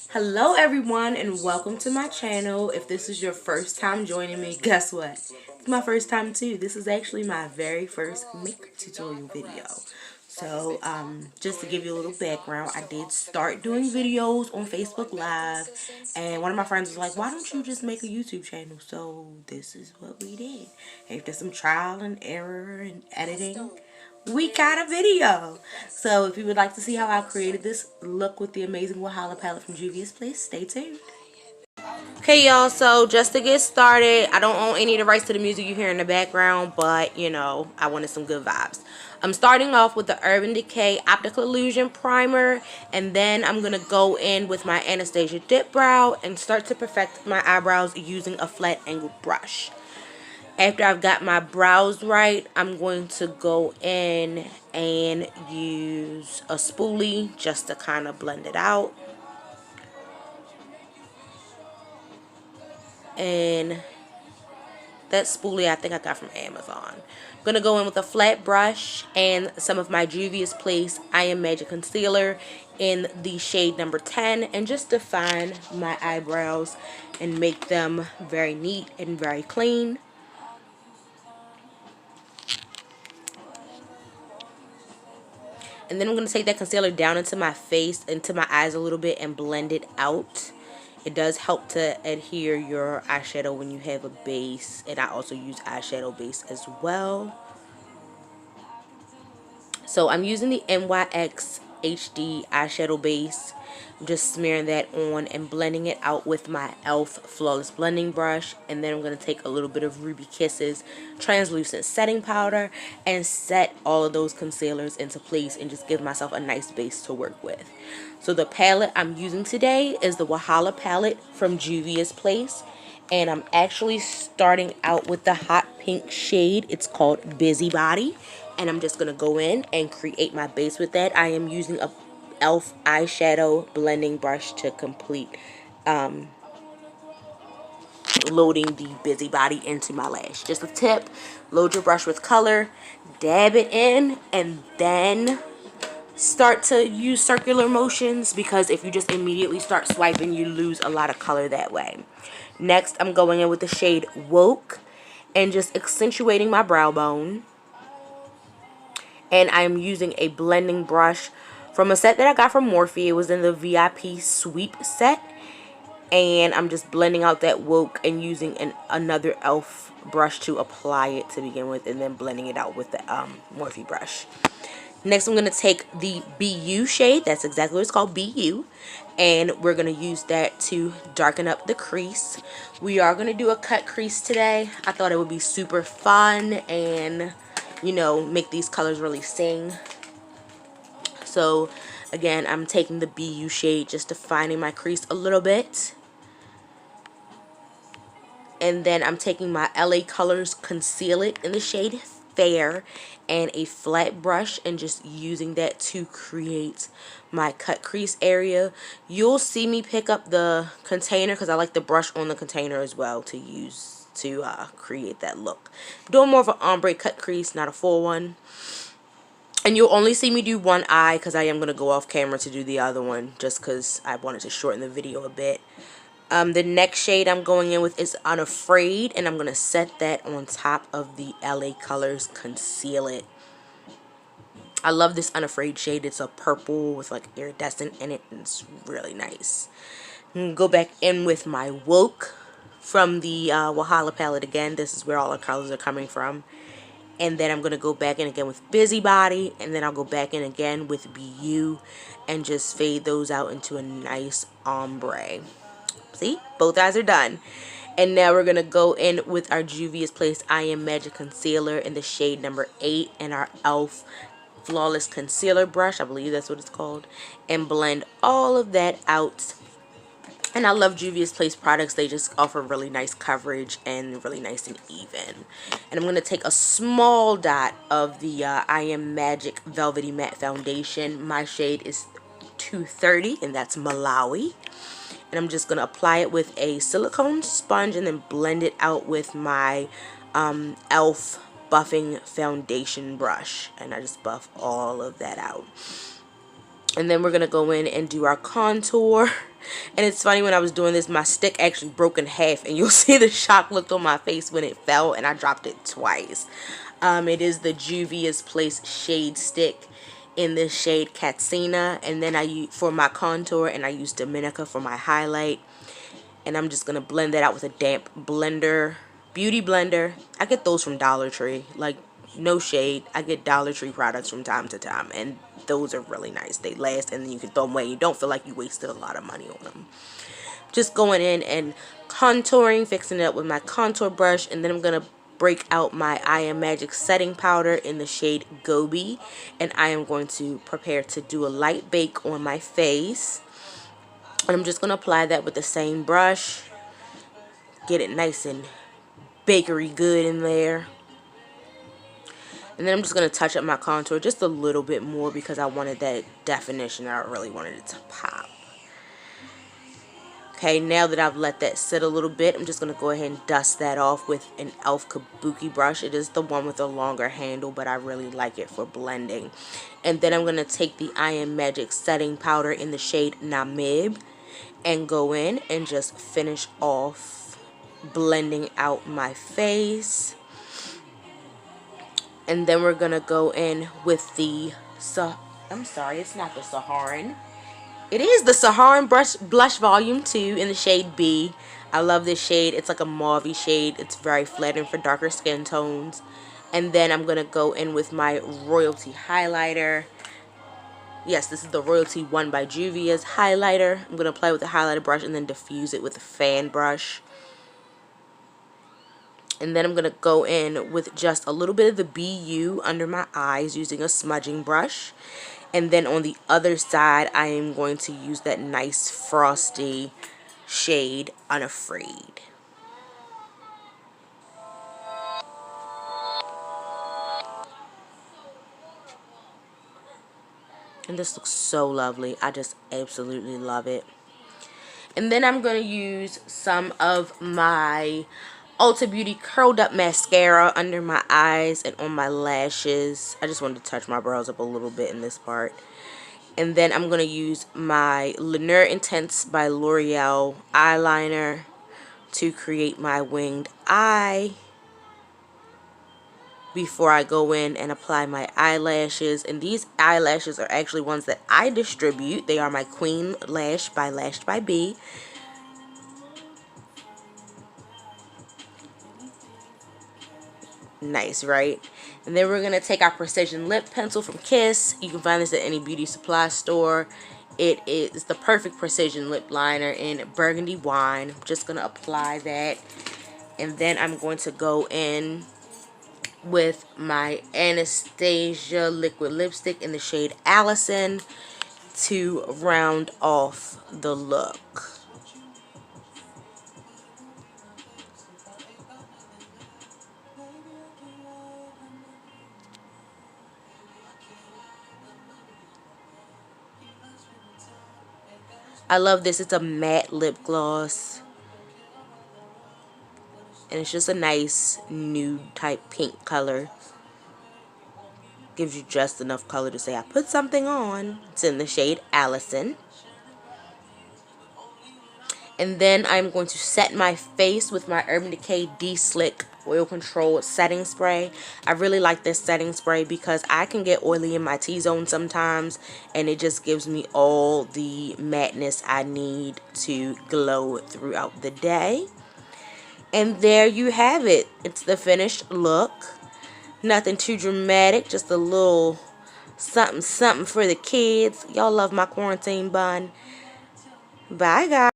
Hello everyone and welcome to my channel. If this is your first time joining me, guess what? It's my first time too. This is actually my very first makeup tutorial video. So just to give you a little background, I did start doing videos on Facebook Live, and one of my friends was like, why don't you just make a YouTube channel? So this is what we did. After some trial and error and editing, we got a video. So if you would like to see how I created this look with the amazing Wahala palette from Juvia's Place, stay tuned. Okay, y'all, so just to get started, I don't own any of the rights to the music you hear in the background, but, you know, I wanted some good vibes. I'm starting off with the Urban Decay Optical Illusion Primer, and then I'm going to go in with my Anastasia DipBrow and start to perfect my eyebrows using a flat angled brush. After I've got my brows right, I'm going to go in and use a spoolie just to kind of blend it out. And that spoolie I think I got from Amazon. I'm going to go in with a flat brush and some of my Juvia's Place I Am Magic Concealer in the shade number 10 and just define my eyebrows and make them very neat and very clean. And then I'm going to take that concealer down into my face, into my eyes a little bit, and blend it out. It does help to adhere your eyeshadow when you have a base. And I also use eyeshadow base as well. So I'm using the NYX HD eyeshadow base. I'm just smearing that on and blending it out with my e.l.f. Flawless Blending Brush. And then I'm going to take a little bit of Ruby Kisses translucent setting powder and set all of those concealers into place and just give myself a nice base to work with. So the palette I'm using today is the Wahala palette from Juvia's Place. And I'm actually starting out with the hot pink shade. It's called Busybody. And I'm just going to go in and create my base with that. I am using a e.l.f. eyeshadow blending brush to complete loading the Busybody into my lash. Just a tip, load your brush with color, dab it in, and then start to use circular motions, because if you just immediately start swiping, you lose a lot of color that way. Next, I'm going in with the shade Woke and just accentuating my brow bone. And I'm using a blending brush from a set that I got from Morphe. It was in the VIP Sweep set. And I'm just blending out that Woke and using another e.l.f. brush to apply it to begin with, and then blending it out with the Morphe brush. Next, I'm going to take the BU shade. That's exactly what it's called, BU. And we're going to use that to darken up the crease. We are going to do a cut crease today. I thought it would be super fun and, you know, make these colors really sing. So, again, I'm taking the BU shade, just defining my crease a little bit. And then I'm taking my LA Colors Conceal It in the shade Fair and a flat brush and just using that to create my cut crease area. You'll see me pick up the container because I like the brush on the container as well to use to create that look. I'm doing more of an ombre cut crease, not a full one. And you'll only see me do one eye because I am going to go off camera to do the other one just because I wanted to shorten the video a bit. The next shade I'm going in with is Unafraid, and I'm going to set that on top of the LA Colors Conceal It. I love this Unafraid shade. It's a purple with like iridescent in it, and it's really nice. I'm going to go back in with my Woke from the Wahala palette again. This is where all the colors are coming from. And then I'm going to go back in again with Busybody, and then I'll go back in again with BU and just fade those out into a nice ombre. See, both eyes are done. And now we're going to go in with our Juvia's Place I Am Magic Concealer in the shade number 8 and our e.l.f. Flawless Concealer brush, I believe that's what it's called, and blend all of that out. And I love Juvia's Place products. They just offer really nice coverage and really nice and even. And I'm going to take a small dot of the I Am Magic Velvety Matte Foundation. My shade is 230, and that's Malawi. And I'm just going to apply it with a silicone sponge and then blend it out with my e.l.f. buffing foundation brush. And I just buff all of that out. And then we're going to go in and do our contour. And it's funny, when I was doing this, my stick actually broke in half, and you'll see the shock look on my face when it fell, and I dropped it twice. It is the Juvia's Place shade stick in this shade Katsina, and then I use for my contour, and I use Dominica for my highlight. And I'm just gonna blend that out with a damp blender, beauty blender. I get those from Dollar Tree, like, no shade. I get Dollar Tree products from time to time, and those are really nice. They last, and then you can throw them away. You don't feel like you wasted a lot of money on them. Just going in and contouring, fixing it up with my contour brush, and then I'm gonna break out my I Am Magic setting powder in the shade Gobi, and I am going to prepare to do a light bake on my face. And I'm just going to apply that with the same brush. Get it nice and bakery good in there. And then I'm just going to touch up my contour just a little bit more because I wanted that definition. I really wanted it to pop. Okay, now that I've let that sit a little bit, I'm just going to go ahead and dust that off with an e.l.f. Kabuki brush. It is the one with a longer handle, but I really like it for blending. And then I'm going to take the I Am Magic setting powder in the shade Namib and go in and just finish off blending out my face. And then we're going to go in with the, I'm sorry, it's not the Saharan. It is the Saharan Blush Volume 2 in the shade B. I love this shade. It's like a mauve shade. It's very flattering for darker skin tones. And then I'm going to go in with my Royalty highlighter. Yes, this is the Royalty 1 by Juvia's highlighter. I'm going to apply with the highlighter brush and then diffuse it with a fan brush. And then I'm going to go in with just a little bit of the BU under my eyes using a smudging brush. And then on the other side, I am going to use that nice frosty shade Unafraid. And this looks so lovely. I just absolutely love it. And then I'm going to use some of my Ulta Beauty Curled Up Mascara under my eyes and on my lashes. I just wanted to touch my brows up a little bit in this part. And then I'm going to use my Lineur Intense by L'Oreal eyeliner to create my winged eye before I go in and apply my eyelashes. And these eyelashes are actually ones that I distribute. They are my Queen Lash by Lashed by B. Nice, right? And then we're going to take our Precision Lip Pencil from Kiss. You can find this at any beauty supply store. It is the perfect precision lip liner in Burgundy Wine. I'm just going to apply that. And then I'm going to go in with my Anastasia liquid lipstick in the shade Allison to round off the look. I love this. It's a matte lip gloss. And it's just a nice nude type pink color. Gives you just enough color to say I put something on. It's in the shade Allison. And then I'm going to set my face with my Urban Decay De-Slick Oil Control Setting Spray. I really like this setting spray because I can get oily in my T-zone sometimes, and it just gives me all the matteness I need to glow throughout the day. And there you have it. It's the finished look. Nothing too dramatic, just a little something something for the kids. Y'all love my quarantine bun. Bye, guys.